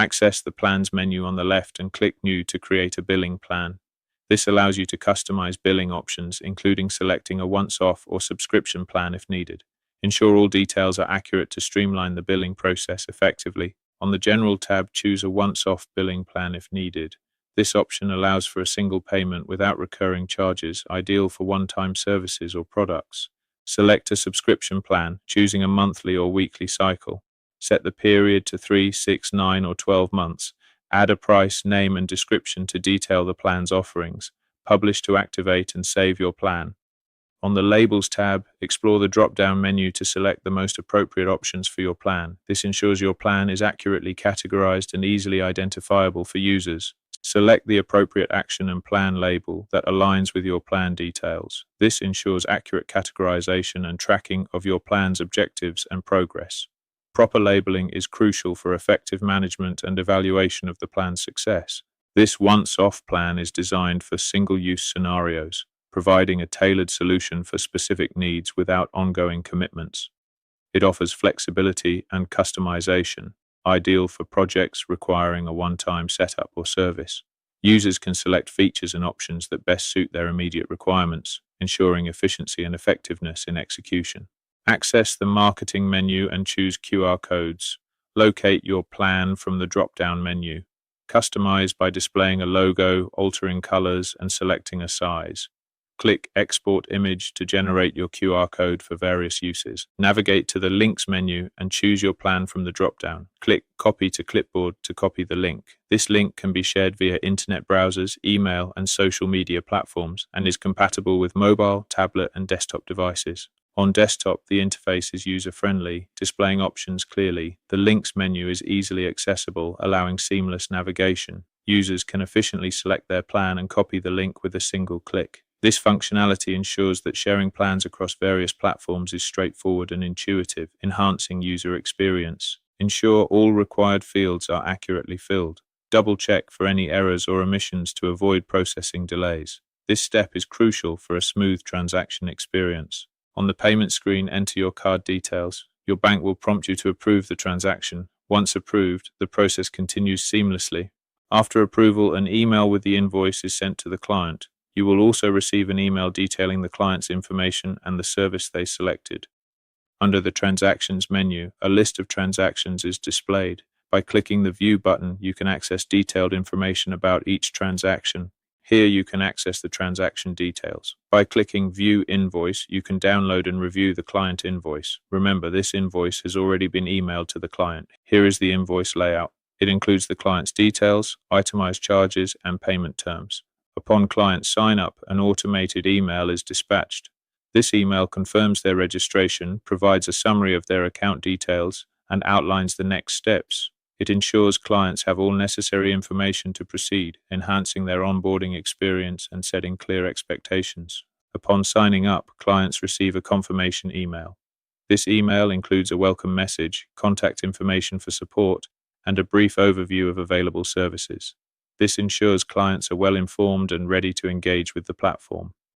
Access the Plans menu on the left and click New to create a billing plan. This allows you to customize billing options, including selecting a once-off or subscription plan if needed. Ensure all details are accurate to streamline the billing process effectively. On the General tab, choose a once-off billing plan if needed. This option allows for a single payment without recurring charges, ideal for one-time services or products. Select a subscription plan, choosing a monthly or weekly cycle. Set the period to 3, 6, 9, or 12 months. Add a price, name, and description to detail the plan's offerings. Publish to activate and save your plan. On the Labels tab, explore the drop-down menu to select the most appropriate options for your plan. This ensures your plan is accurately categorized and easily identifiable for users. Select the appropriate action and plan label that aligns with your plan details. This ensures accurate categorization and tracking of your plan's objectives and progress. Proper labeling is crucial for effective management and evaluation of the plan's success. This once-off plan is designed for single-use scenarios, providing a tailored solution for specific needs without ongoing commitments. It offers flexibility and customization, ideal for projects requiring a one-time setup or service. Users can select features and options that best suit their immediate requirements, ensuring efficiency and effectiveness in execution. Access the Marketing menu and choose QR codes. Locate your plan from the drop-down menu. Customize by displaying a logo, altering colors, and selecting a size. Click Export Image to generate your QR code for various uses. Navigate to the Links menu and choose your plan from the drop-down. Click Copy to Clipboard to copy the link. This link can be shared via internet browsers, email, and social media platforms, and is compatible with mobile, tablet, and desktop devices. On desktop, the interface is user-friendly, displaying options clearly. The Links menu is easily accessible, allowing seamless navigation. Users can efficiently select their plan and copy the link with a single click. This functionality ensures that sharing plans across various platforms is straightforward and intuitive, enhancing user experience. Ensure all required fields are accurately filled. Double-check for any errors or omissions to avoid processing delays. This step is crucial for a smooth transaction experience. On the payment screen, enter your card details. Your bank will prompt you to approve the transaction. Once approved, the process continues seamlessly. After approval, an email with the invoice is sent to the client. You will also receive an email detailing the client's information and the service they selected. Under the Transactions menu, a list of transactions is displayed. By clicking the View button, you can access detailed information about each transaction. Here you can access the transaction details. By clicking View Invoice, you can download and review the client invoice. Remember, this invoice has already been emailed to the client. Here is the invoice layout. It includes the client's details, itemized charges, and payment terms. Upon client sign-up, an automated email is dispatched. This email confirms their registration, provides a summary of their account details, and outlines the next steps. It ensures clients have all necessary information to proceed, enhancing their onboarding experience and setting clear expectations. Upon signing up, clients receive a confirmation email. This email includes a welcome message, contact information for support, and a brief overview of available services. This ensures clients are well informed and ready to engage with the platform.